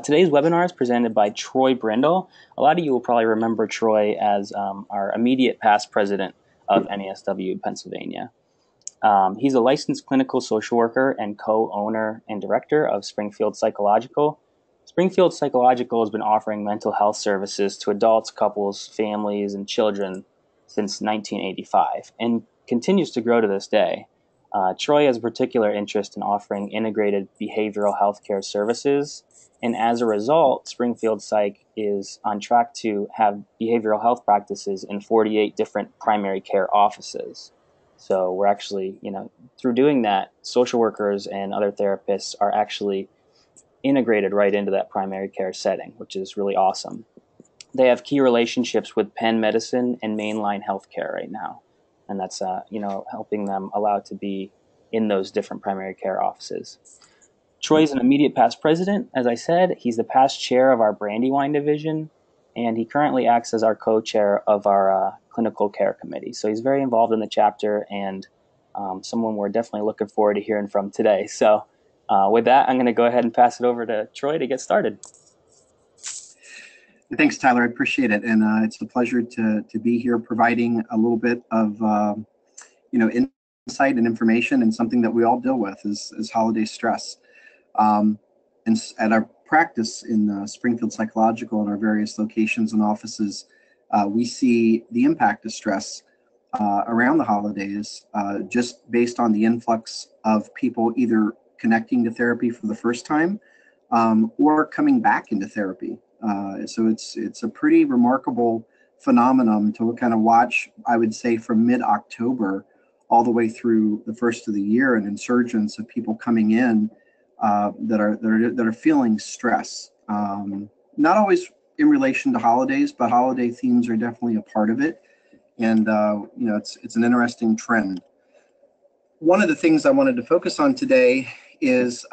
Today's webinar is presented by Troy Brindle. A lot of you will probably remember Troy as our immediate past president of NASW Pennsylvania. He's a licensed clinical social worker and co-owner and director of Springfield Psychological. Springfield Psychological has been offering mental health services to adults, couples, families, and children since 1985 and continues to grow to this day. Troy has a particular interest in offering integrated behavioral health care services, and as a result, Springfield Psych is on track to have behavioral health practices in 48 different primary care offices. So we're actually, through doing that, social workers and other therapists are actually integrated right into that primary care setting, which is really awesome. They have key relationships with Penn Medicine and Mainline Healthcare right now, and that's helping them allow to be in those different primary care offices. Troy's an immediate past president, as I said. He's the past chair of our Brandywine division, and he currently acts as our co-chair of our clinical care committee. So he's very involved in the chapter and someone we're definitely looking forward to hearing from today. So with that, I'm going to go ahead and pass it over to Troy to get started. Thanks, Tyler. I appreciate it. And it's a pleasure to be here providing a little bit of, insight and information, and something that we all deal with is holiday stress. And at our practice in Springfield Psychological and our various locations and offices, we see the impact of stress around the holidays, just based on the influx of people either connecting to therapy for the first time or coming back into therapy. So it's a pretty remarkable phenomenon to kind of watch, I would say, from mid-October all the way through the first of the year, an insurgence of people coming in that are feeling stress. Not always in relation to holidays, but holiday themes are definitely a part of it. And it's an interesting trend. One of the things I wanted to focus on today is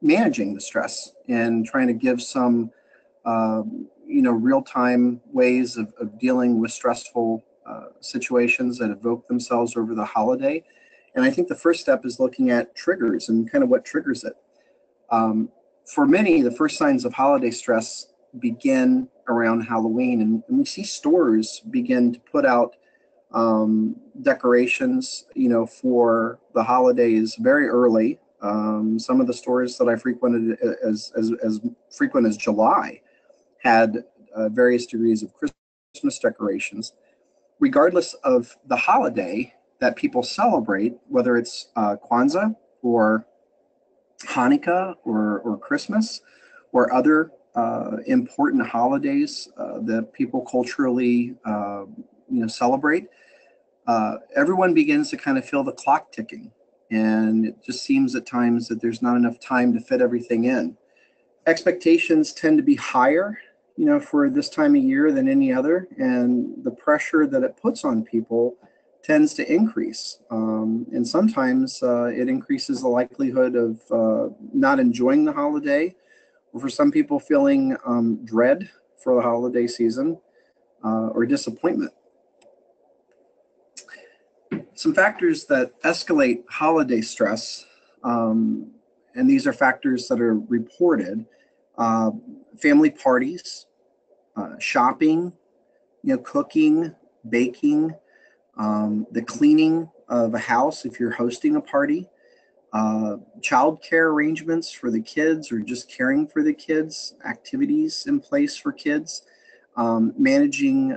managing the stress and trying to give some real-time ways of dealing with stressful situations that evoke themselves over the holiday. And I think the first step is looking at triggers and kind of what triggers it. For many, the first signs of holiday stress begin around Halloween, and we see stores begin to put out decorations, for the holidays very early. Some of the stores that I frequented as frequent as July had various degrees of Christmas decorations. Regardless of the holiday that people celebrate, whether it's Kwanzaa or Hanukkah or Christmas or other important holidays that people culturally celebrate, everyone begins to kind of feel the clock ticking. And it just seems at times that there's not enough time to fit everything in. Expectations tend to be higher, for this time of year than any other, and the pressure that it puts on people tends to increase. And sometimes it increases the likelihood of not enjoying the holiday, or for some people feeling dread for the holiday season or disappointment. Some factors that escalate holiday stress, and these are factors that are reported: family parties, shopping, cooking, baking, the cleaning of a house if you're hosting a party, childcare arrangements for the kids or just caring for the kids, activities in place for kids, managing,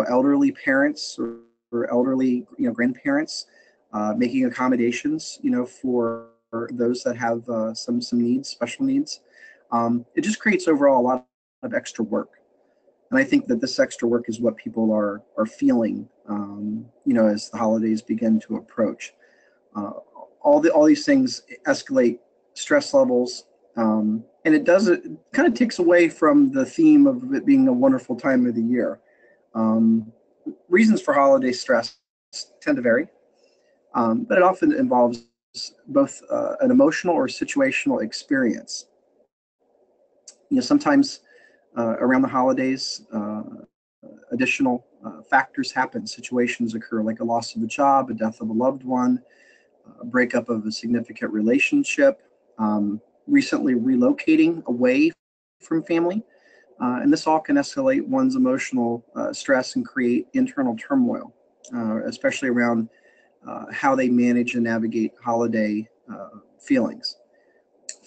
elderly parents or elderly, grandparents, making accommodations, for those that have some needs, special needs. It just creates overall a lot of extra work. And I think that this extra work is what people are feeling, as the holidays begin to approach. All these things escalate stress levels, and it kind of takes away from the theme of it being a wonderful time of the year. Reasons for holiday stress tend to vary, but it often involves both an emotional or situational experience. Sometimes around the holidays, additional factors happen. Situations occur like a loss of a job, a death of a loved one, a breakup of a significant relationship, recently relocating away from family. And this all can escalate one's emotional stress and create internal turmoil, especially around how they manage and navigate holiday feelings.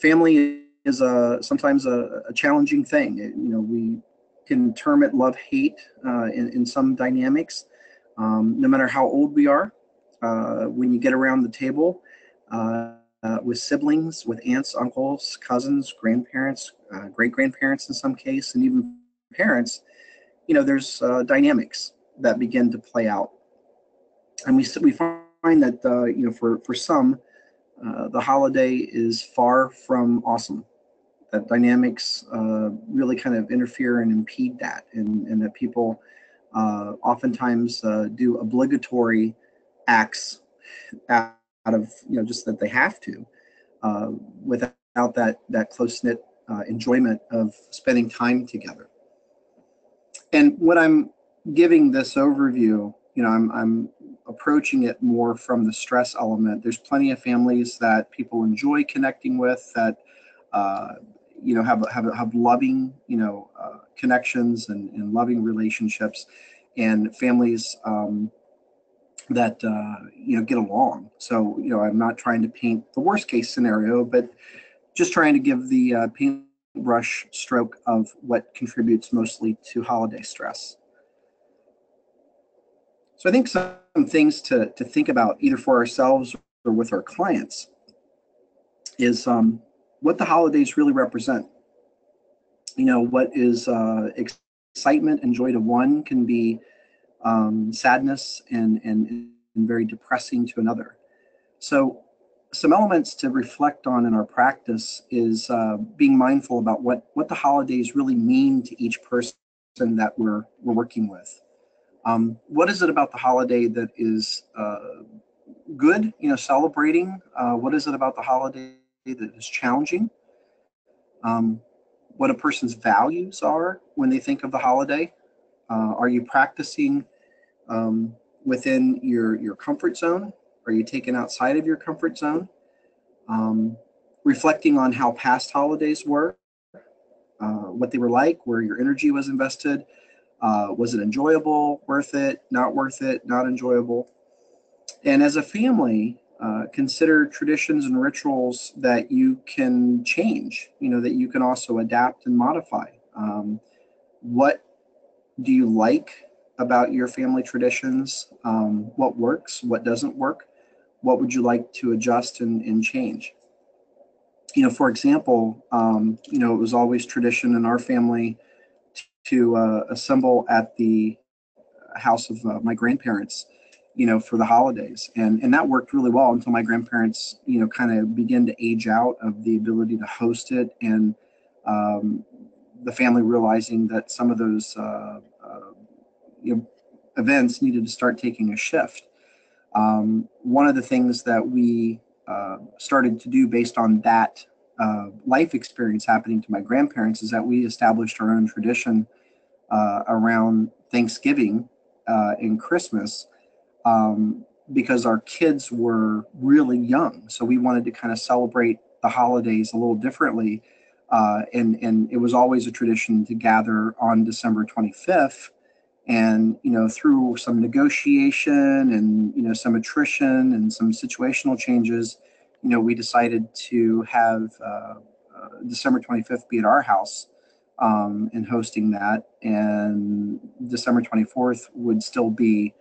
Family is sometimes a challenging thing. We can term it love hate in some dynamics. No matter how old we are, when you get around the table with siblings, with aunts, uncles, cousins, grandparents, great grandparents in some case, and even parents, there's dynamics that begin to play out. And we find that, for some, the holiday is far from awesome. That dynamics really kind of interfere and impede that, and that people oftentimes do obligatory acts out of just that they have to, without that close knit enjoyment of spending time together. And when I'm giving this overview, I'm approaching it more from the stress element. There's plenty of families that people enjoy connecting with, that have loving connections and loving relationships, and families that get along. So I'm not trying to paint the worst case scenario, but just trying to give the paintbrush stroke of what contributes mostly to holiday stress. So I think some things to think about, either for ourselves or with our clients, is what the holidays really represent. What is excitement and joy to one can be sadness and very depressing to another. So some elements to reflect on in our practice is being mindful about what the holidays really mean to each person that we're working with. What is it about the holiday that is good, celebrating? What is it about the holiday that is challenging? What a person's values are when they think of the holiday. Are you practicing within your comfort zone? Are you taken outside of your comfort zone? Reflecting on how past holidays were, what they were like, where your energy was invested. Was it enjoyable, worth it, not enjoyable? And as a family, consider traditions and rituals that you can change, that you can also adapt and modify. What do you like about your family traditions? What works? What doesn't work? What would you like to adjust and change? For example, it was always tradition in our family to assemble at the house of my grandparents, for the holidays. And that worked really well until my grandparents, kind of began to age out of the ability to host it, and the family realizing that some of those events needed to start taking a shift. One of the things that we started to do based on that life experience happening to my grandparents is that we established our own tradition around Thanksgiving and Christmas, because our kids were really young. So we wanted to kind of celebrate the holidays a little differently. And it was always a tradition to gather on December 25th. And, through some negotiation and, some attrition and some situational changes, we decided to have December 25th be at our house, and hosting that. And December 24th would still be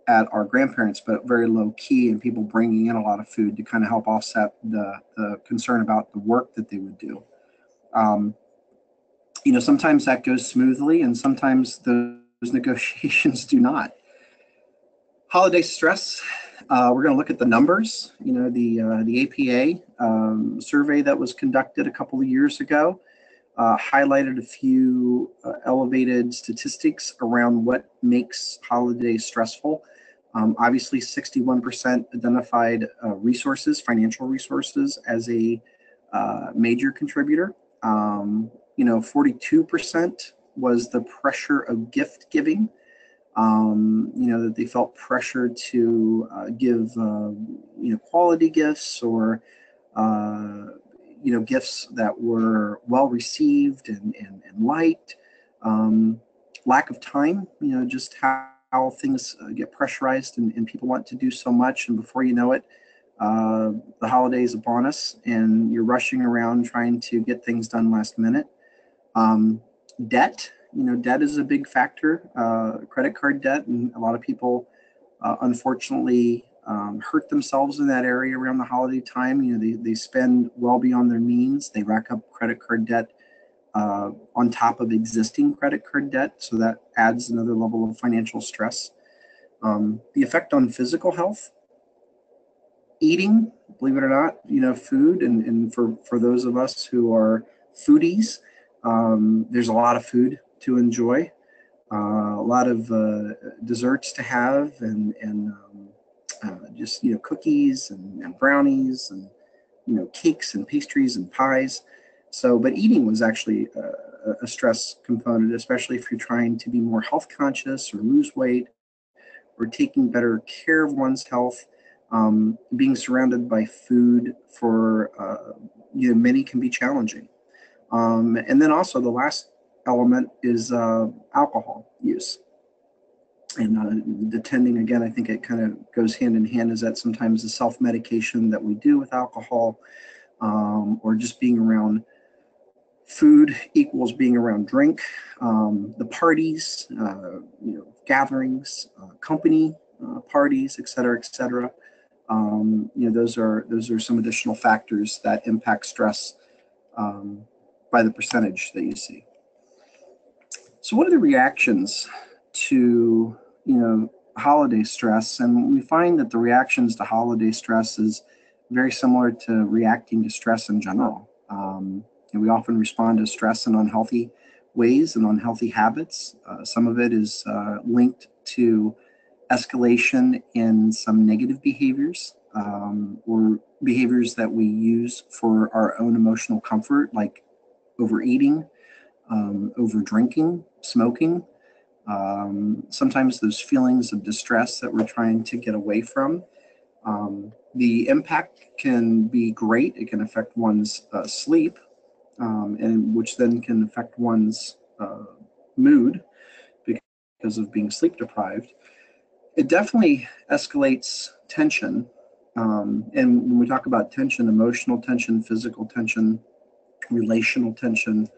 at our grandparents', but very low key, and people bringing in a lot of food to kind of help offset the concern about the work that they would do. Sometimes that goes smoothly, and sometimes those negotiations do not. Holiday stress. We're going to look at the numbers. The APA survey that was conducted a couple of years ago highlighted a few elevated statistics around what makes holidays stressful. Obviously, 61% identified financial resources, as a major contributor. 42% was the pressure of gift giving. That they felt pressure to give, quality gifts, or gifts that were well received and liked. Lack of time, just how things get pressurized and people want to do so much, and before you know it, the holidays upon us, and you're rushing around trying to get things done last minute. Debt, debt is a big factor. Credit card debt, and a lot of people, unfortunately, hurt themselves in that area around the holiday time. They spend well beyond their means. They rack up credit card debt on top of existing credit card debt, so that adds another level of financial stress. The effect on physical health, eating, believe it or not, food, and for those of us who are foodies, there's a lot of food to enjoy, a lot of desserts to have, and just cookies and brownies and cakes and pastries and pies. So, but eating was actually a stress component, especially if you're trying to be more health conscious or lose weight or taking better care of one's health. Being surrounded by food for many can be challenging. And then also the last element is alcohol use. And the tending, again, I think it kind of goes hand in hand, is that sometimes the self-medication that we do with alcohol, or just being around food equals being around drink. The parties, gatherings, company parties, et cetera, et cetera. Those are some additional factors that impact stress by the percentage that you see. So what are the reactions to holiday stress? And we find that the reactions to holiday stress is very similar to reacting to stress in general. And we often respond to stress in unhealthy ways and unhealthy habits. Some of it is linked to escalation in some negative behaviors, or behaviors that we use for our own emotional comfort, like overeating, over drinking, smoking. Sometimes those feelings of distress that we're trying to get away from. The impact can be great. It can affect one's sleep, and which then can affect one's mood because of being sleep deprived. It definitely escalates tension. And when we talk about tension, emotional tension, physical tension, relational tension,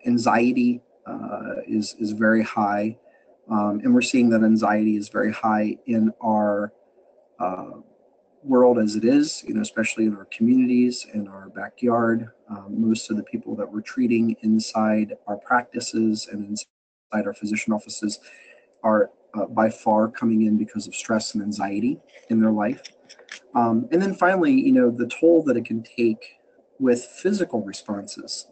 anxiety is very high. And we're seeing that anxiety is very high in our world as it is, especially in our communities, in our backyard. Most of the people that we're treating inside our practices and inside our physician offices are by far coming in because of stress and anxiety in their life. And then finally, the toll that it can take with physical responses.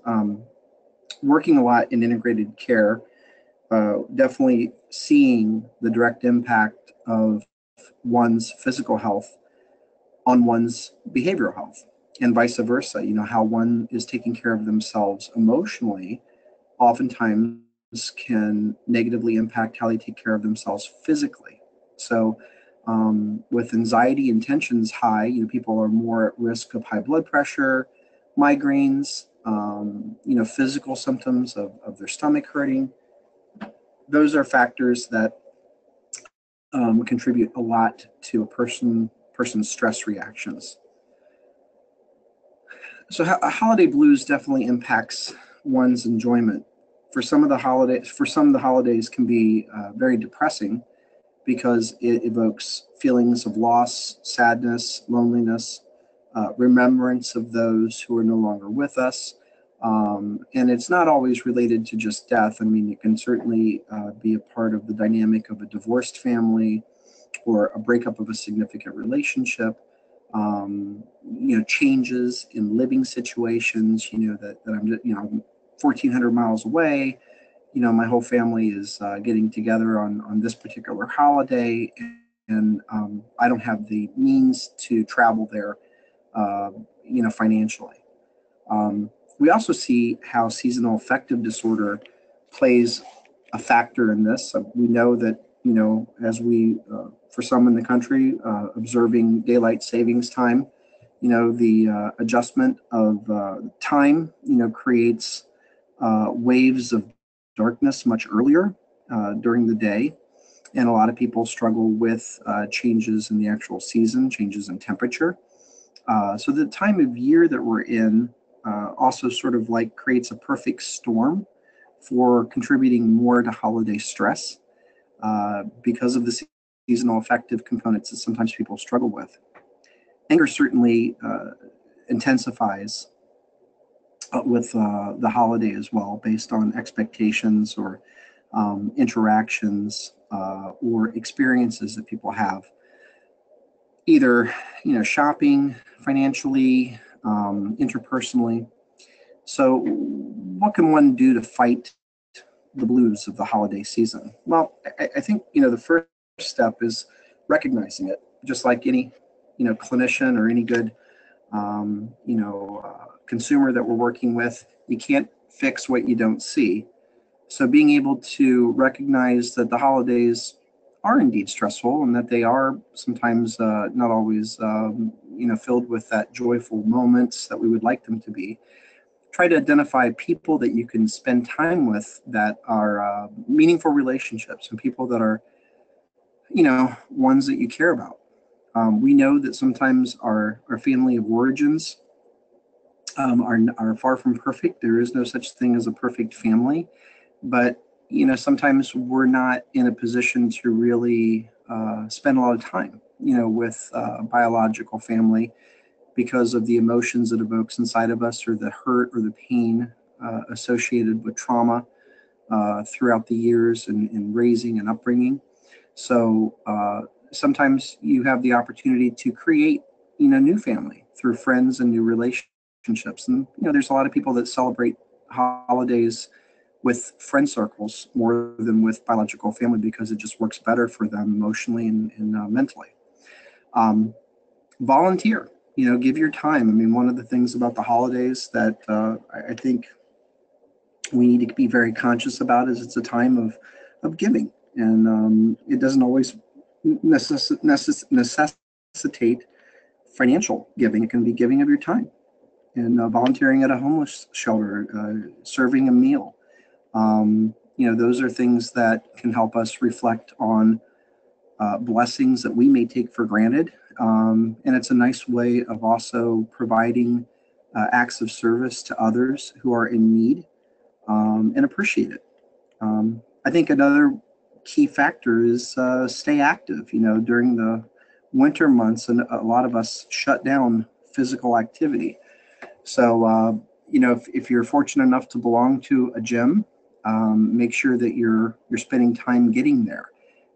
Working a lot in integrated care, definitely seeing the direct impact of one's physical health on one's behavioral health, and vice versa. How one is taking care of themselves emotionally oftentimes can negatively impact how they take care of themselves physically. So with anxiety and tensions high, people are more at risk of high blood pressure, migraines, physical symptoms of their stomach hurting. Those are factors that contribute a lot to a person's stress reactions. So holiday blues definitely impacts one's enjoyment. For some of the holidays can be very depressing because it evokes feelings of loss, sadness, loneliness, remembrance of those who are no longer with us. And it's not always related to just death. I mean, it can certainly be a part of the dynamic of a divorced family or a breakup of a significant relationship. Changes in living situations, that I'm 1,400 miles away. My whole family is getting together on this particular holiday, and I don't have the means to travel there, financially. We also see how seasonal affective disorder plays a factor in this. We know that, as we, for some in the country, observing daylight savings time The adjustment of time, creates waves of darkness much earlier during the day. And a lot of people struggle with changes in the actual season, changes in temperature. So the time of year that we're in also sort of like creates a perfect storm for contributing more to holiday stress because of the seasonal affective components that sometimes people struggle with. Anger certainly intensifies with the holiday as well, based on expectations or interactions or experiences that people have, either shopping, financially, interpersonally. So, what can one do to fight the blues of the holiday season? Well, I think the first step is recognizing it, just like any clinician or any good consumer that we're working with. You can't fix what you don't see. So being able to recognize that the holidays are indeed stressful and that they are sometimes not always filled with that joyful moments that we would like them to be. Try to identify people that you can spend time with that are meaningful relationships, and people that are ones that you care about. We know that sometimes our family of origins are far from perfect. There is no such thing as a perfect family, but sometimes we're not in a position to really spend a lot of time with biological family because of the emotions it evokes inside of us, or the hurt or the pain associated with trauma throughout the years in raising and upbringing. So sometimes you have the opportunity to create new family through friends and new relationships. And there's a lot of people that celebrate holidays with friend circles more than with biological family because it just works better for them emotionally and mentally. Volunteer, give your time. I mean, one of the things about the holidays that I think we need to be very conscious about is it's a time of giving. And it doesn't always necessitate financial giving. It can be giving of your time and volunteering at a homeless shelter, serving a meal. Those are things that can help us reflect on blessings that we may take for granted. And it's a nice way of also providing acts of service to others who are in need and appreciate it. I think another key factor is stay active. During the winter months, and a lot of us shut down physical activity. So, if you're fortunate enough to belong to a gym, make sure that you're spending time getting there,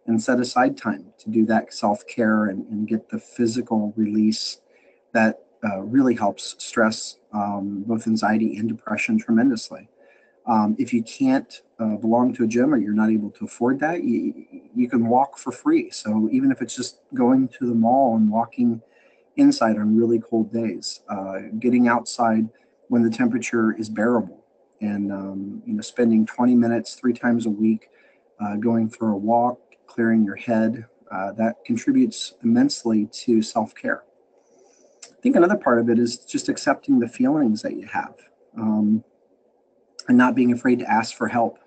and set aside time to do that self-care and get the physical release that really helps stress, both anxiety and depression tremendously. If you can't belong to a gym, or you're not able to afford that, you can walk for free. So even if it's just going to the mall and walking inside on really cold days, getting outside when the temperature is bearable, and spending 20 minutes 3 times a week going for a walk, clearing your head, that contributes immensely to self-care. I think another part of it is just accepting the feelings that you have. And not being afraid to ask for help,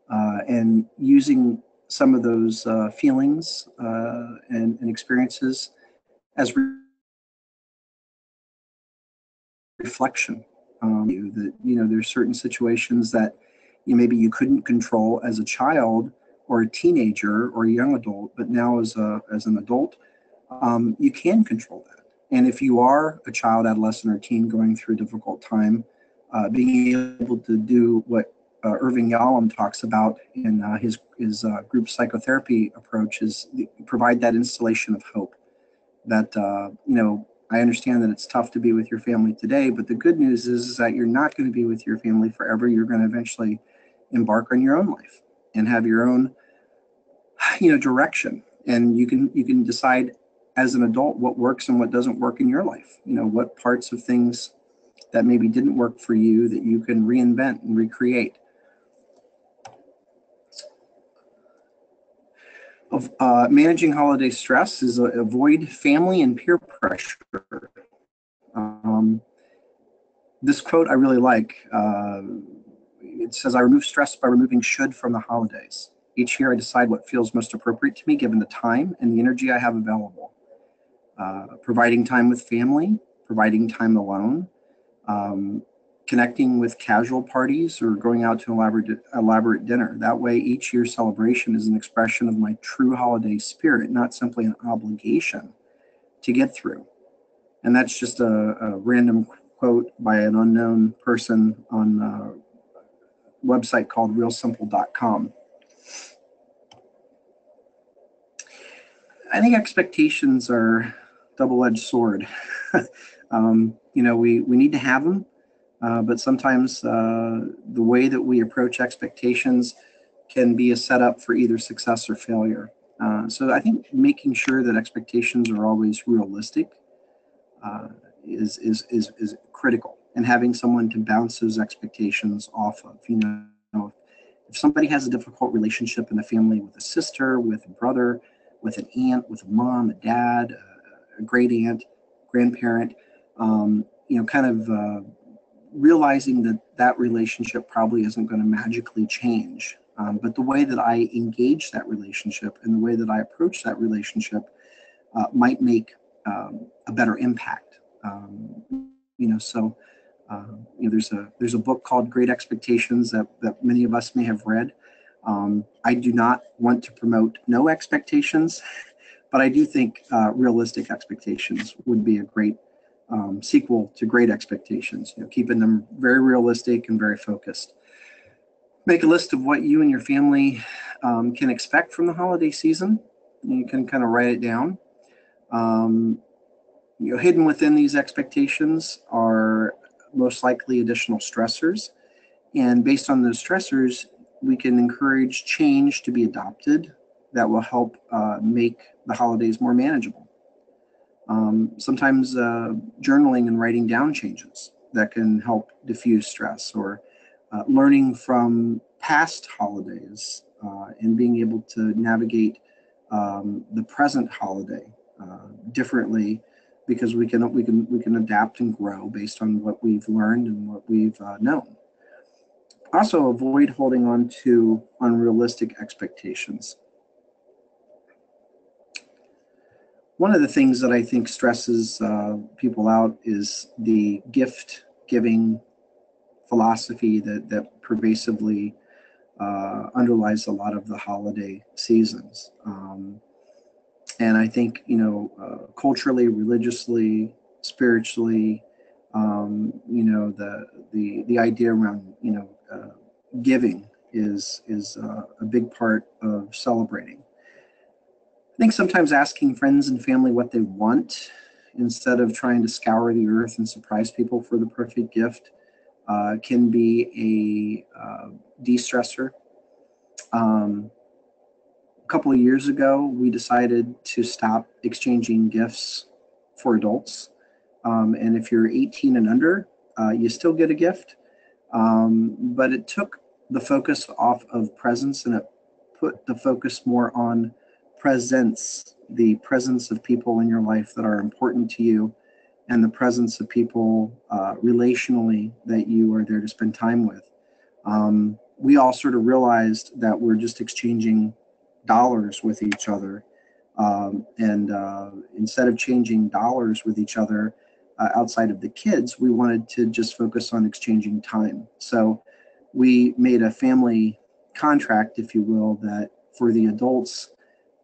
and using some of those feelings and experiences as reflection. There's certain situations that maybe you couldn't control as a child or a teenager or a young adult, but now as an adult, you can control that. And if you are a child, adolescent, or teen going through a difficult time, being able to do what Irving Yalom talks about in his group psychotherapy approach is provide that installation of hope. That I understand that it's tough to be with your family today, but the good news is that you're not going to be with your family forever. You're going to eventually embark on your own life and have your own direction, and you can decide as an adult what works and what doesn't work in your life. What parts of things that maybe didn't work for you that you can reinvent and recreate. Managing holiday stress is avoid family and peer pressure. This quote I really like. It says, "I remove stress by removing should from the holidays. Each year I decide what feels most appropriate to me given the time and the energy I have available. Providing time with family, providing time alone, um, connecting with casual parties, or going out to an elaborate dinner. That way, each year's celebration is an expression of my true holiday spirit, not simply an obligation to get through." And that's just a random quote by an unknown person on a website called realsimple.com. I think expectations are a double-edged sword. We need to have them, but sometimes the way that we approach expectations can be a setup for either success or failure. So I think making sure that expectations are always realistic is critical, and having someone to bounce those expectations off of. If somebody has a difficult relationship in the family with a sister, with a brother, with an aunt, with a mom, a dad, a great aunt, grandparent, realizing that that relationship probably isn't going to magically change. But the way that I engage that relationship and the way that I approach that relationship might make a better impact. There's a book called Great Expectations that many of us may have read. I do not want to promote no expectations, but I do think realistic expectations would be a great sequel to Great Expectations. Keeping them very realistic and very focused. Make a list of what you and your family can expect from the holiday season. You can kind of write it down. Hidden within these expectations are most likely additional stressors. And based on those stressors, we can encourage change to be adopted that will help make the holidays more manageable. Sometimes journaling and writing down changes that can help diffuse stress, or learning from past holidays and being able to navigate the present holiday differently, because we can adapt and grow based on what we've learned and what we've known. Also, avoid holding on to unrealistic expectations. One of the things that I think stresses people out is the gift giving philosophy that pervasively underlies a lot of the holiday seasons. And I think, culturally, religiously, spiritually, the idea around, giving is a big part of celebrating. I think sometimes asking friends and family what they want instead of trying to scour the earth and surprise people for the perfect gift can be a de-stressor. A couple of years ago, we decided to stop exchanging gifts for adults. And if you're 18 and under, you still get a gift. But it took the focus off of presents, and it put the focus more on presence, the presence of people in your life that are important to you, and the presence of people relationally that you are there to spend time with. We all sort of realized that we're just exchanging dollars with each other. And instead of changing dollars with each other outside of the kids, we wanted to just focus on exchanging time. So we made a family contract, if you will, that for the adults,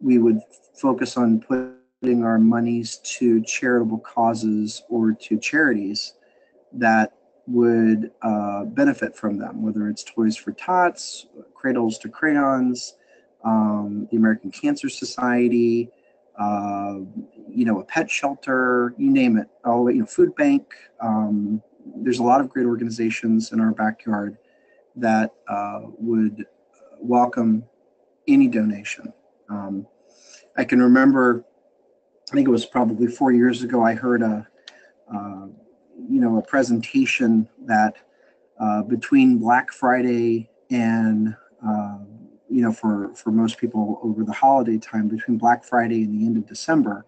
we would focus on putting our monies to charitable causes or to charities that would benefit from them, whether it's Toys for Tots, Cradles to Crayons, the American Cancer Society, a pet shelter, you name it, food bank. There's a lot of great organizations in our backyard that would welcome any donation. I can remember, I think it was probably 4 years ago, I heard a presentation that between Black Friday and for most people over the holiday time, between Black Friday and the end of December,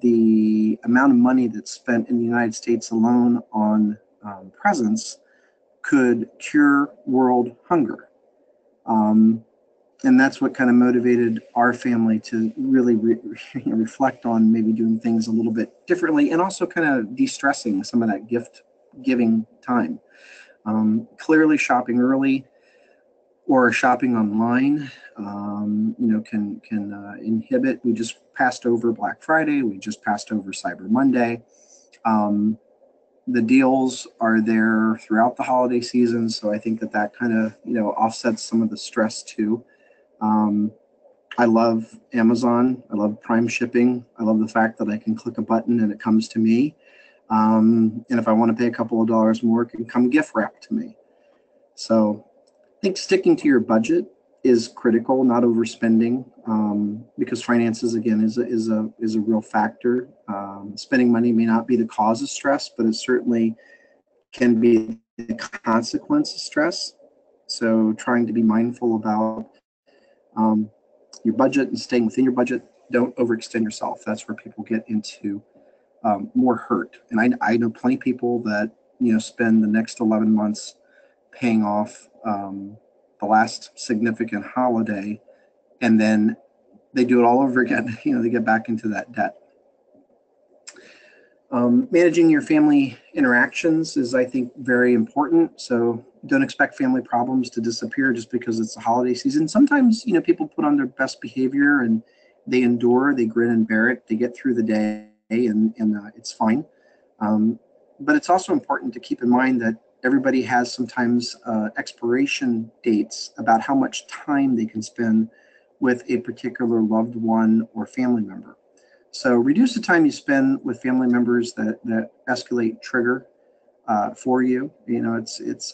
the amount of money that's spent in the United States alone on presents could cure world hunger. And that's what kind of motivated our family to really reflect on maybe doing things a little bit differently, and also kind of de-stressing some of that gift giving time. Clearly shopping early or shopping online, can inhibit. We just passed over Black Friday. We just passed over Cyber Monday. The deals are there throughout the holiday season, so I think that kind of offsets some of the stress too. I love Amazon. I love Prime shipping. I love the fact that I can click a button and it comes to me. And if I want to pay a couple of dollars more, it can come gift wrapped to me. So I think sticking to your budget is critical, not overspending, because finances, again, is a real factor. Spending money may not be the cause of stress, but it certainly can be the consequence of stress. So trying to be mindful about your budget and staying within your budget. Don't overextend yourself. That's where people get into more hurt. And I know plenty of people that spend the next 11 months paying off the last significant holiday, and then they do it all over again. They get back into that debt. Managing your family interactions is, I think, very important. So don't expect family problems to disappear just because it's a holiday season. Sometimes, people put on their best behavior and they endure, they grin and bear it, they get through the day, and it's fine. But it's also important to keep in mind that everybody has sometimes expiration dates about how much time they can spend with a particular loved one or family member. So reduce the time you spend with family members that escalate trigger for you. It's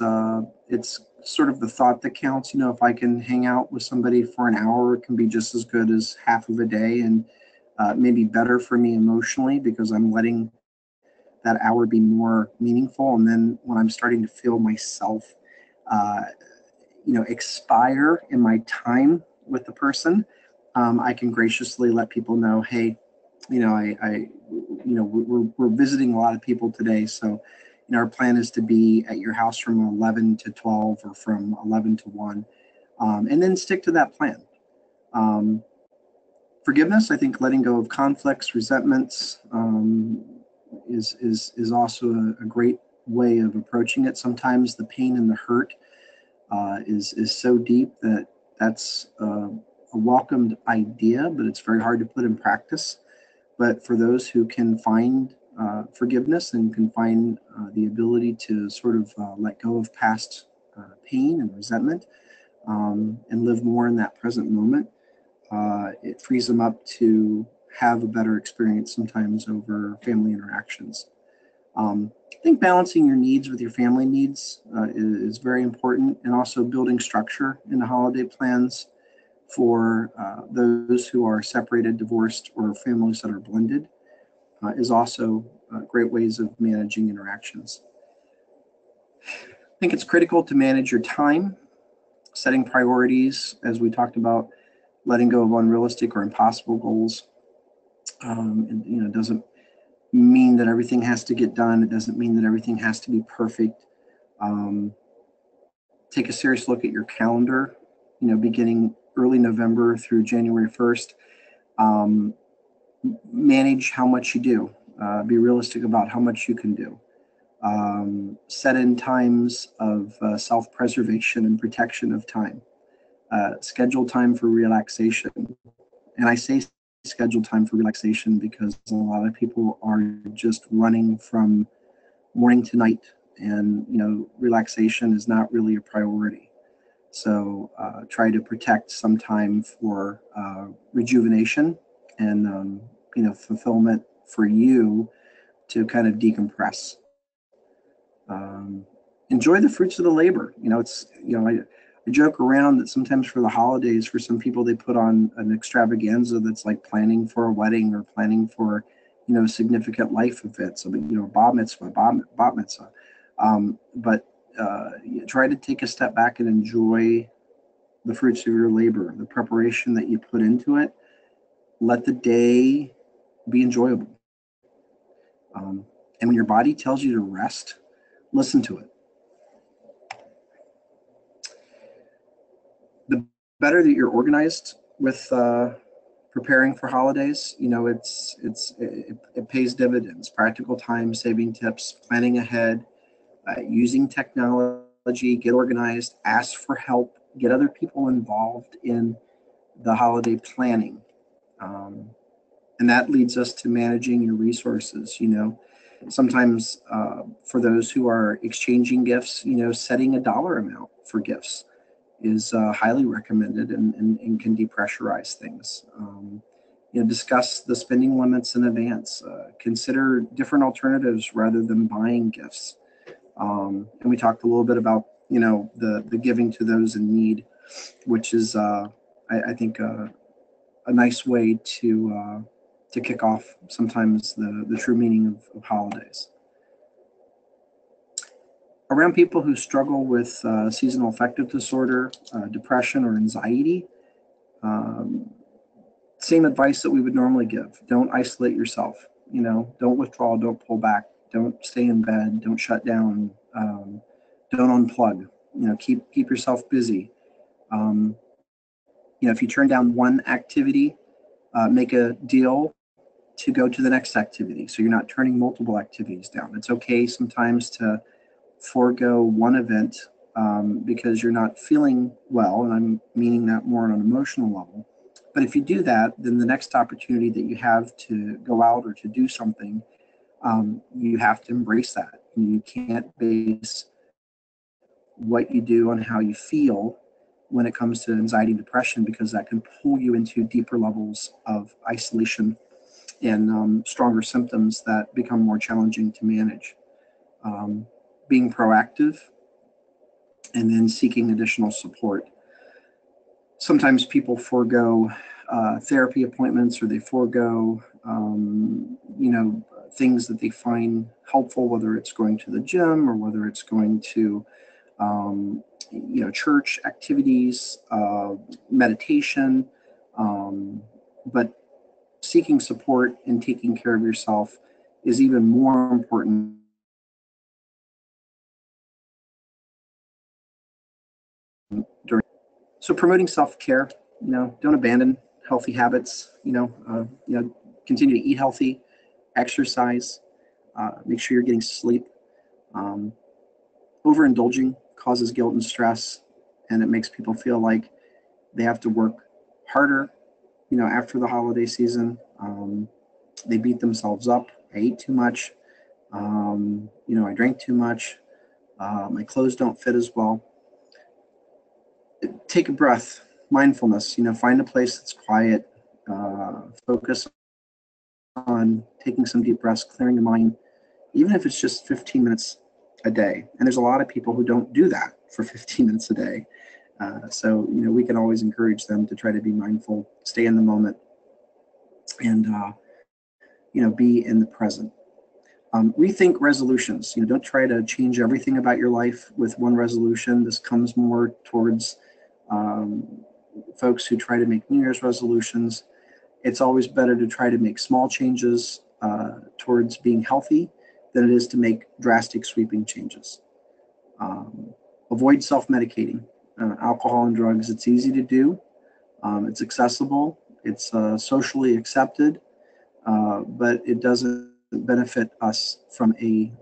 sort of the thought that counts. If I can hang out with somebody for an hour, it can be just as good as half of a day, and maybe better for me emotionally, because I'm letting that hour be more meaningful. And then when I'm starting to feel myself, expire in my time with the person, I can graciously let people know, hey, we're visiting a lot of people today, so our plan is to be at your house from 11 to 12 or from 11 to 1, and then stick to that plan. Forgiveness, I think letting go of conflicts, resentments, is also a great way of approaching it. Sometimes the pain and the hurt is so deep that that's a welcomed idea, but it's very hard to put in practice. But for those who can find forgiveness and can find the ability to sort of let go of past pain and resentment, and live more in that present moment, it frees them up to have a better experience sometimes over family interactions. I think balancing your needs with your family needs is very important, and also building structure in the holiday plans for those who are separated, divorced, or families that are blended is also great ways of managing interactions. I think it's critical to manage your time, setting priorities, as we talked about, letting go of unrealistic or impossible goals. It doesn't mean that everything has to get done. It doesn't mean that everything has to be perfect. Take a serious look at your calendar, beginning early November through January 1st. Manage how much you do. Be realistic about how much you can do. Set in times of self-preservation and protection of time. Schedule time for relaxation. And I say schedule time for relaxation because a lot of people are just running from morning to night, and relaxation is not really a priority. So try to protect some time for rejuvenation and fulfillment for you to kind of decompress. Enjoy the fruits of the labor. I joke around that sometimes for the holidays, for some people, they put on an extravaganza that's like planning for a wedding or planning for, a significant life event. So, bar mitzvah, bat mitzvah. But try to take a step back and enjoy the fruits of your labor, the preparation that you put into it. Let the day be enjoyable. And when your body tells you to rest, listen to it. The better that you're organized with preparing for holidays, it pays dividends. Practical time saving tips, planning ahead, using technology, get organized, ask for help, get other people involved in the holiday planning. And that leads us to managing your resources. Sometimes for those who are exchanging gifts, setting a dollar amount for gifts is highly recommended and can depressurize things. Discuss the spending limits in advance. Consider different alternatives rather than buying gifts. And we talked a little bit about the giving to those in need, which is I think a nice way to kick off sometimes the true meaning of holidays. Around people who struggle with seasonal affective disorder, depression, or anxiety, same advice that we would normally give. Don't isolate yourself. Don't withdraw, don't pull back, don't stay in bed, don't shut down, don't unplug. Keep yourself busy. If you turn down one activity, make a deal to go to the next activity, so you're not turning multiple activities down. It's okay sometimes to forego one event because you're not feeling well, and I'm meaning that more on an emotional level. But if you do that, then the next opportunity that you have to go out or to do something, you have to embrace that. You can't base what you do on how you feel when it comes to anxiety and depression, because that can pull you into deeper levels of isolation and stronger symptoms that become more challenging to manage. Being proactive and then seeking additional support. Sometimes people forego therapy appointments, or they forego things that they find helpful, whether it's going to the gym or whether it's going to church activities, meditation, but seeking support and taking care of yourself is even more important. So promoting self-care, don't abandon healthy habits, continue to eat healthy, exercise, make sure you're getting sleep. Overindulging causes guilt and stress, and it makes people feel like they have to work harder, after the holiday season. They beat themselves up. I ate too much. I drank too much. My clothes don't fit as well. Take a breath, mindfulness, find a place that's quiet, focus on taking some deep breaths, clearing your mind, even if it's just 15 minutes a day. And there's a lot of people who don't do that for 15 minutes a day. So we can always encourage them to try to be mindful, stay in the moment, and be in the present. Rethink resolutions. Don't try to change everything about your life with one resolution. This comes more towards folks who try to make New Year's resolutions. It's always better to try to make small changes towards being healthy than it is to make drastic sweeping changes. Avoid self-medicating. Alcohol and drugs, it's easy to do. It's accessible. It's socially accepted, but it doesn't benefit us from a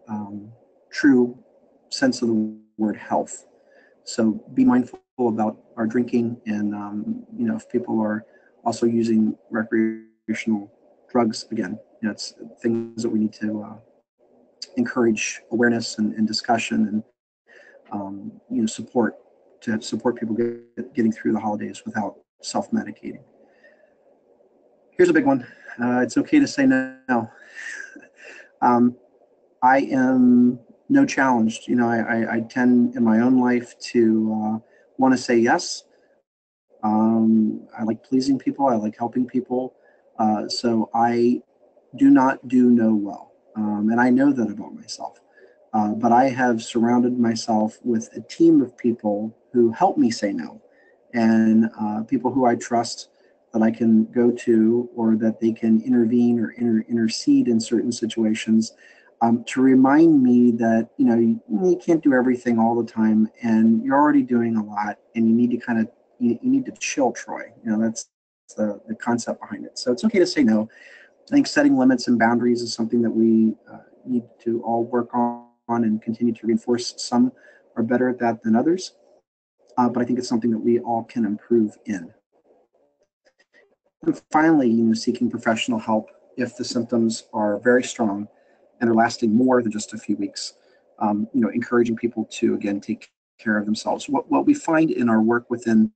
true sense of the word health. So be mindful about our drinking, and if people are also using recreational drugs, again, it's things that we need to encourage awareness and discussion and support, to support people getting through the holidays without self-medicating. Here's a big one. It's okay to say no. I am no challenged. I tend in my own life to want to say yes. I like pleasing people. I like helping people. So I do not do no well. And I know that about myself. But I have surrounded myself with a team of people who help me say no, and people who I trust that I can go to, or that they can intervene or intercede in certain situations, to remind me that, you can't do everything all the time, and you're already doing a lot, and you need to kind of, you need to chill, Troy. That's the concept behind it. So it's okay to say no. I think setting limits and boundaries is something that we need to all work on and continue to reinforce. Some are better at that than others, but I think it's something that we all can improve in. And finally, seeking professional help if the symptoms are very strong and are lasting more than just a few weeks. Encouraging people to, again, take care of themselves. What we find in our work within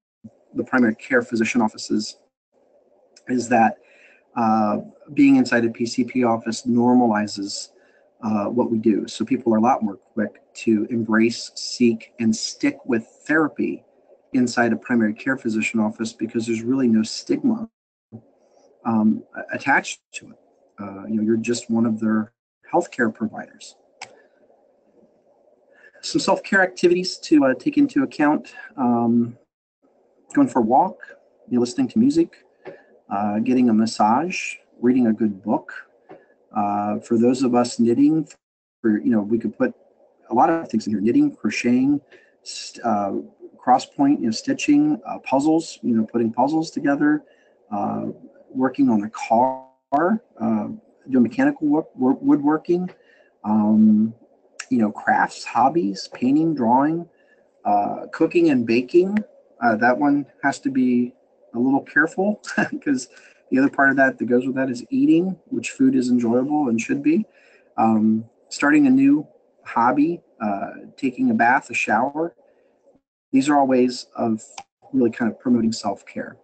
the primary care physician offices is that being inside a PCP office normalizes what we do. So people are a lot more quick to embrace, seek, and stick with therapy inside a primary care physician office, because there's really no stigma attached to it. You're just one of their healthcare providers. Some self-care activities to take into account: going for a walk, listening to music, getting a massage, reading a good book. For those of us knitting, we could put a lot of things in here: knitting, crocheting, cross point, stitching, puzzles, putting puzzles together, working on a car, doing mechanical work, woodworking, crafts, hobbies, painting, drawing, cooking and baking. That one has to be a little careful because the other part of that goes with that is eating, which food is enjoyable and should be. Starting a new hobby, taking a bath, a shower. These are all ways of really kind of promoting self-care.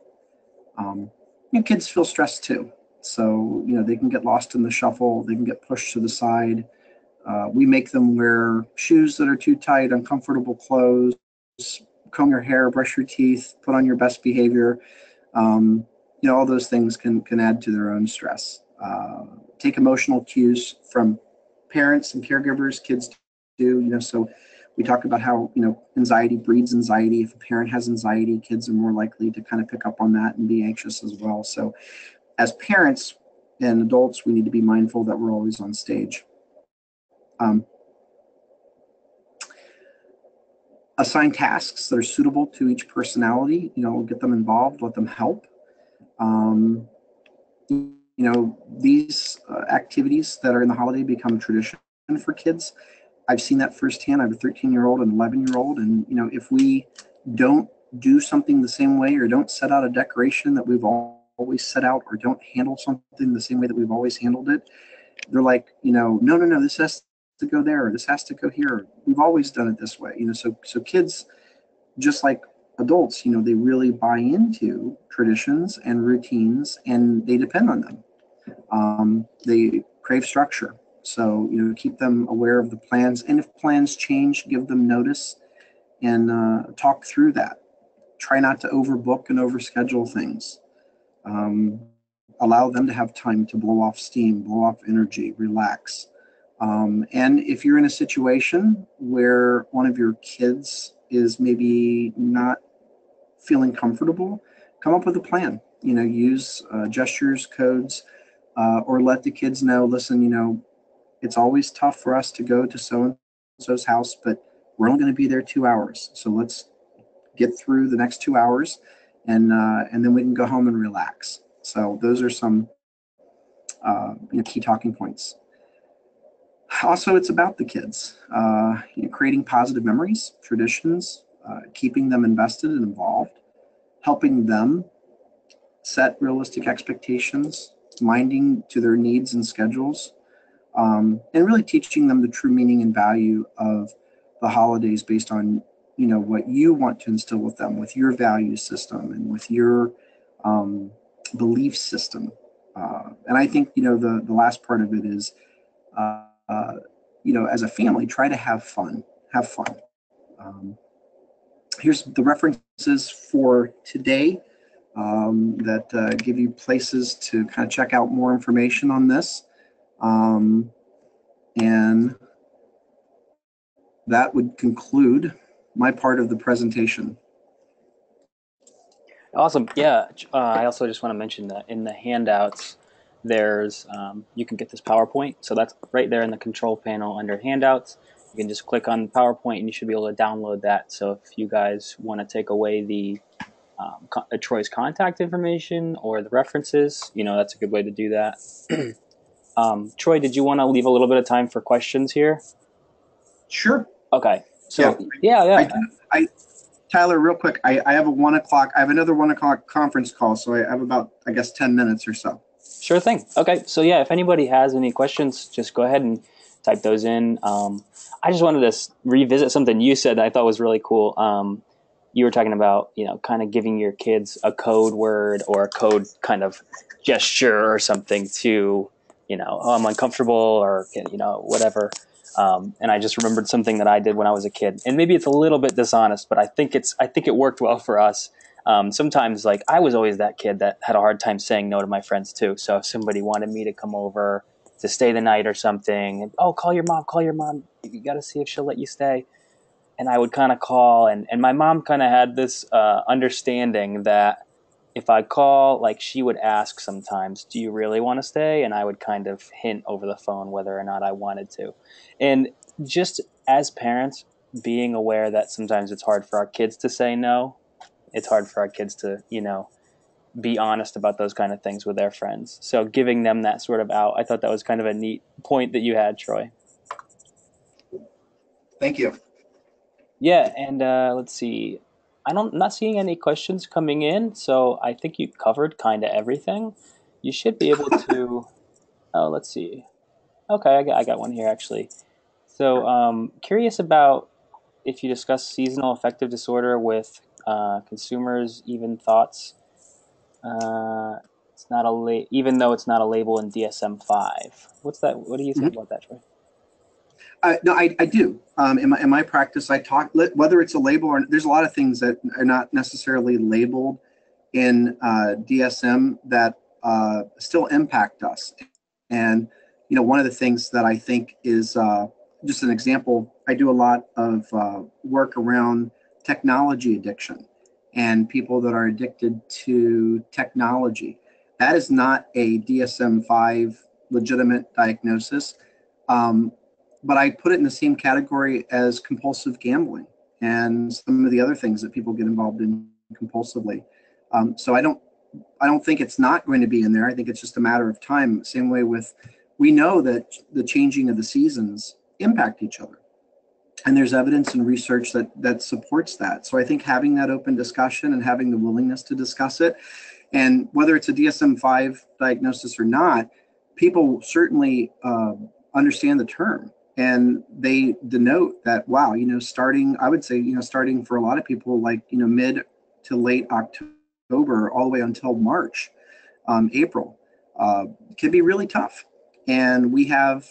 Kids feel stressed too. So, they can get lost in the shuffle. They can get pushed to the side. We make them wear shoes that are too tight, uncomfortable clothes, comb your hair, brush your teeth, put on your best behavior. All those things can add to their own stress. Take emotional cues from parents and caregivers. Kids do, so we talk about how, anxiety breeds anxiety. If a parent has anxiety, kids are more likely to kind of pick up on that and be anxious as well. So as parents and adults, we need to be mindful that we're always on stage. Assign tasks that are suitable to each personality, get them involved, let them help. These activities that are in the holiday become tradition for kids. I've seen that firsthand. I have a 13-year-old and 11-year-old, and if we don't do something the same way, or don't set out a decoration that we've always set out, or don't handle something the same way that we've always handled it, they're like, no, this has to go there, or this has to go here. We've always done it this way, so kids, just like adults, they really buy into traditions and routines, and they depend on them. They crave structure. So, keep them aware of the plans. And if plans change, give them notice and talk through that. Try not to overbook and overschedule things. Allow them to have time to blow off steam, blow off energy, relax. And if you're in a situation where one of your kids is maybe not feeling comfortable, come up with a plan. Use gestures, codes, or let the kids know, listen, it's always tough for us to go to so-and-so's house, but we're only going to be there 2 hours. So let's get through the next 2 hours, and then we can go home and relax. So those are some key talking points. Also, it's about the kids, creating positive memories, traditions, keeping them invested and involved, helping them set realistic expectations, minding to their needs and schedules, and really teaching them the true meaning and value of the holidays based on, what you want to instill with them, with your value system and with your belief system. And I think, the last part of it is, as a family, try to have fun. Here's the references for today that give you places to kind of check out more information on this. And that would conclude my part of the presentation. Awesome. Yeah. I also just want to mention that in the handouts, there's you can get this PowerPoint. So that's right there in the control panel under handouts. You can just click on PowerPoint and you should be able to download that. So if you guys want to take away the Troy's contact information or the references, that's a good way to do that. Troy, did you want to leave a little bit of time for questions here? Sure. Okay. Yeah. So yeah, I yeah. do. Tyler, real quick, I have a 1 o'clock. I have another 1 o'clock conference call, so I have about, I guess, 10 minutes or so. Sure thing. Okay, so yeah, if anybody has any questions, just go ahead and type those in. I just wanted to revisit something you said that I thought was really cool. You were talking about, kind of giving your kids a code word or a code kind of gesture or something to, oh, I'm uncomfortable or, whatever. And I just remembered something that I did when I was a kid, and maybe it's a little bit dishonest, but I think it worked well for us. Sometimes, like, I was always that kid that had a hard time saying no to my friends too. So if somebody wanted me to come over to stay the night or something, and, oh, call your mom, you got to see if she'll let you stay. And I would kind of call, and my mom kind of had this understanding that if I call, like, she would ask sometimes, do you really want to stay? And I would kind of hint over the phone whether or not I wanted to. And just as parents, being aware that sometimes it's hard for our kids to say no, it's hard for our kids to, be honest about those kind of things with their friends. So giving them that sort of out, I thought that was kind of a neat point that you had, Troy. Thank you. Yeah, and let's see. Not seeing any questions coming in, so I think you covered kind of everything. You should be able to. Oh, let's see. Okay, I got one here actually. So, curious about if you discuss seasonal affective disorder with consumers, even thoughts. It's not even though it's not a label in DSM-5. What's that? What do you think Mhm. about that, Troy? No, I do. In my practice, I talk, whether it's a label or there's a lot of things that are not necessarily labeled in DSM that still impact us. And, one of the things that I think is just an example, I do a lot of work around technology addiction and people that are addicted to technology. That is not a DSM 5 legitimate diagnosis. Um, but I put it in the same category as compulsive gambling and some of the other things that people get involved in compulsively. So I don't think it's not going to be in there. I think it's just a matter of time. Same way with, we know that the changing of the seasons impact each other, and there's evidence and research that supports that. So I think having that open discussion and having the willingness to discuss it, and whether it's a DSM-5 diagnosis or not, people certainly understand the term, and they denote that, wow, starting, I would say, starting for a lot of people, like, mid to late October, all the way until March, April, can be really tough. And we have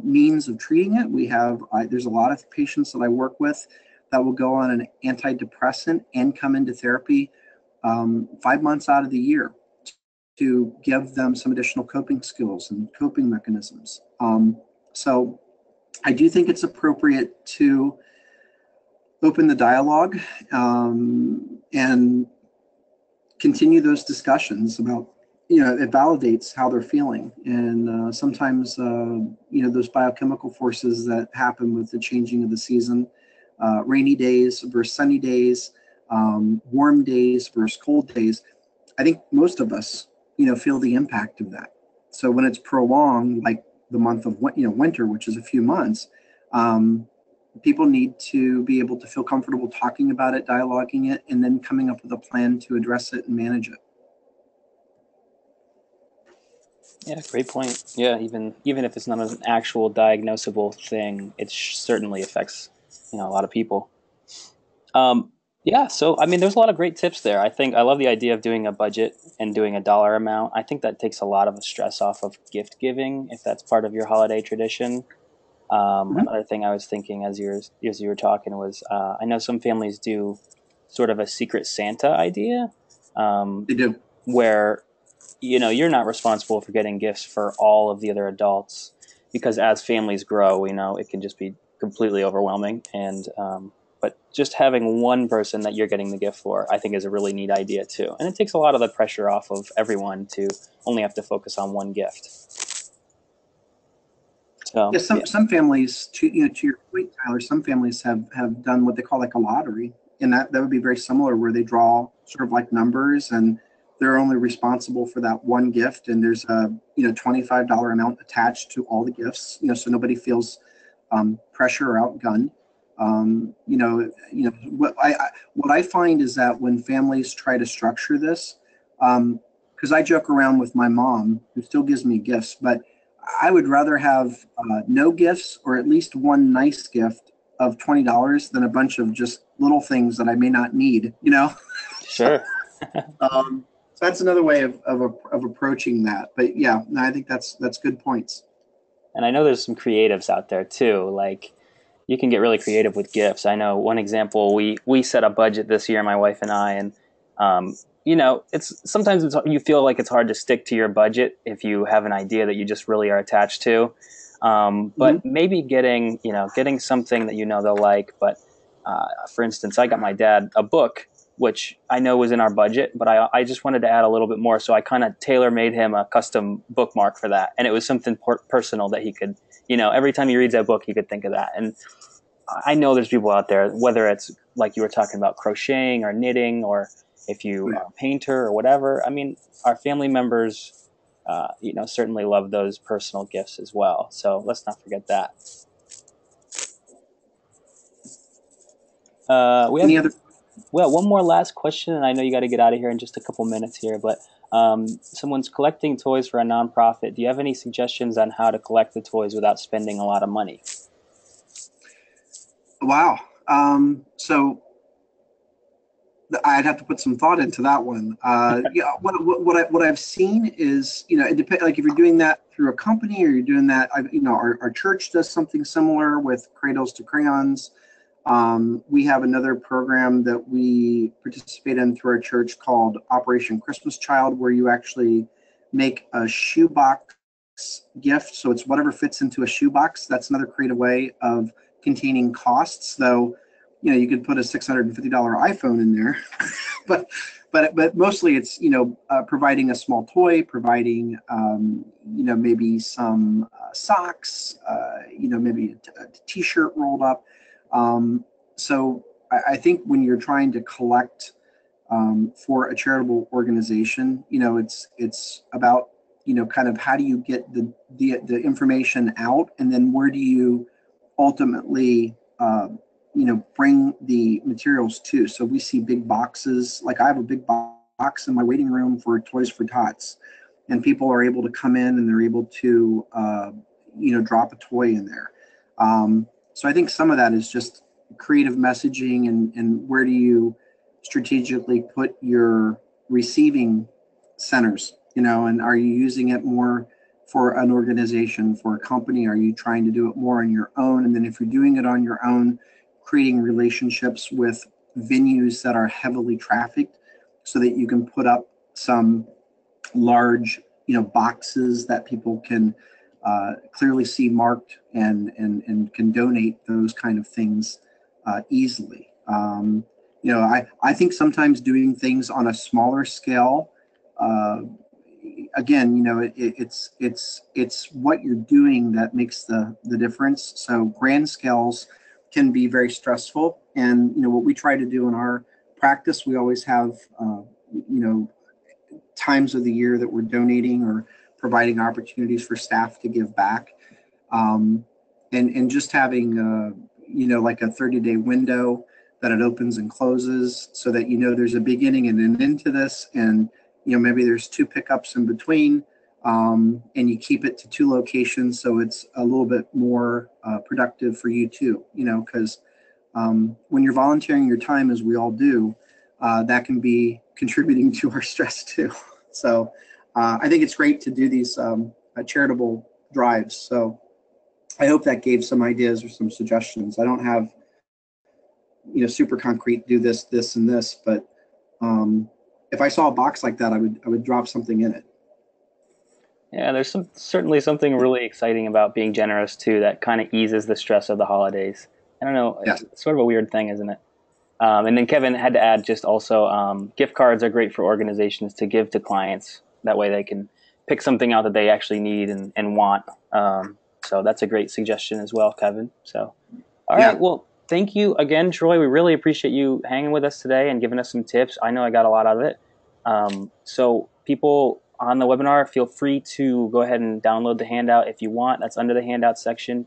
means of treating it. There's a lot of patients that I work with that will go on an antidepressant and come into therapy 5 months out of the year to give them some additional coping skills and coping mechanisms. So I do think it's appropriate to open the dialogue and continue those discussions about, it validates how they're feeling. And sometimes, those biochemical forces that happen with the changing of the season, rainy days versus sunny days, warm days versus cold days, I think most of us, feel the impact of that. So when it's prolonged, like the month of winter, which is a few months, people need to be able to feel comfortable talking about it, dialoguing it, and then coming up with a plan to address it and manage it. Yeah, great point. Yeah, even if it's not an actual diagnosable thing, it certainly affects a lot of people. Um, yeah, so I mean, there's a lot of great tips there. I think I love the idea of doing a budget and doing a dollar amount. I think that takes a lot of the stress off of gift giving if that's part of your holiday tradition. Mhm. Another thing I was thinking as you were talking was I know some families do sort of a secret Santa idea, um, They do. where you're not responsible for getting gifts for all of the other adults because as families grow, it can just be completely overwhelming. And But just having one person that you're getting the gift for, I think, is a really neat idea too. And it takes a lot of the pressure off of everyone to only have to focus on one gift. Yeah, So yeah, some families, to your point, Tyler, some families have done what they call like a lottery, and that would be very similar, where they draw sort of like numbers, and they're only responsible for that one gift, and there's a $25 amount attached to all the gifts, so nobody feels pressure or outgunned. What I find is that when families try to structure this, because I joke around with my mom, who still gives me gifts, but I would rather have no gifts, or at least one nice gift of $20, than a bunch of just little things that I may not need. So, sure. um, so that's another way of approaching that. But yeah, no, I think that's good points. And I know there's some creatives out there too. Like you can get really creative with gifts. I know one example. We set a budget this year, my wife and I, and it's sometimes you feel like it's hard to stick to your budget if you have an idea that you just really are attached to. Hmm. But maybe getting something that they'll like. But for instance, I got my dad a book, which I know was in our budget, but I just wanted to add a little bit more. So I kind of tailor made him a custom bookmark for that. And it was something personal that he could, every time he reads that book, he could think of that. And I know there's people out there, whether it's like you were talking about crocheting or knitting, or if you Yeah. are a painter or whatever. I mean, our family members, certainly love those personal gifts as well. So let's not forget that. We have Any other? one more last question, and I know you got to get out of here in just a couple minutes here. But someone's collecting toys for a nonprofit. Do you have any suggestions on how to collect the toys without spending a lot of money? Wow. So I'd have to put some thought into that one. Yeah, what I've seen is, it depends. Like if you're doing that through a company, or you're doing that, our church does something similar with Cradles to Crayons. We have another program that we participate in through our church called Operation Christmas Child, where you actually make a shoebox gift. So it's whatever fits into a shoebox. That's another creative way of containing costs, though. You could put a $650 iPhone in there, but mostly it's providing a small toy, providing maybe some socks, maybe a T-shirt rolled up. So I think when you're trying to collect for a charitable organization, it's about kind of how do you get the information out, and then where do you ultimately bring the materials to. So we see big boxes. Like I have a big box in my waiting room for Toys for Tots, and people are able to come in and they're able to drop a toy in there. So I think some of that is just creative messaging, and where do you strategically put your receiving centers, and are you using it more for an organization, for a company? Are you trying to do it more on your own? And then if you're doing it on your own, creating relationships with venues that are heavily trafficked, so that you can put up some large boxes that people can clearly see marked, and can donate those kind of things easily. I think sometimes doing things on a smaller scale, uh, again, it's what you're doing that makes the difference. So grand scales can be very stressful, and what we try to do in our practice, we always have you know times of the year that we're donating or providing opportunities for staff to give back, and just having like a 30-day window that it opens and closes, so that there's a beginning and an end to this, and maybe there's two pickups in between, and you keep it to two locations, so it's a little bit more productive for you too, because when you're volunteering your time, as we all do, that can be contributing to our stress too. So I think it's great to do these charitable drives. So I hope that gave some ideas or some suggestions. I don't have super concrete, do this, this, and this, but if I saw a box like that, I would drop something in it. Yeah, there's certainly something really exciting about being generous too that kind of eases the stress of the holidays. I don't know. Yes. It's sort of a weird thing, isn't it? And then Kevin had to add just also gift cards are great for organizations to give to clients. That way they can pick something out that they actually need and want. So that's a great suggestion as well, Kevin. So, all right. Yeah. Well, thank you again, Troy. We really appreciate you hanging with us today and giving us some tips. I know I got a lot out of it. So people on the webinar, feel free to go ahead and download the handout if you want. That's under the handout section.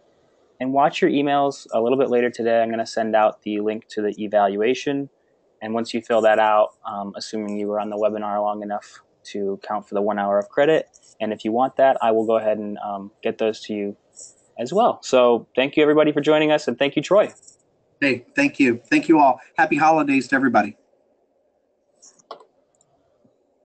And watch your emails a little bit later today. I'm going to send out the link to the evaluation. And once you fill that out, assuming you were on the webinar long enough to count for the 1 hour of credit, and if you want that, I will go ahead and get those to you as well. So thank you, everybody, for joining us, and thank you, Troy. Hey, thank you. Thank you all. Happy holidays to everybody.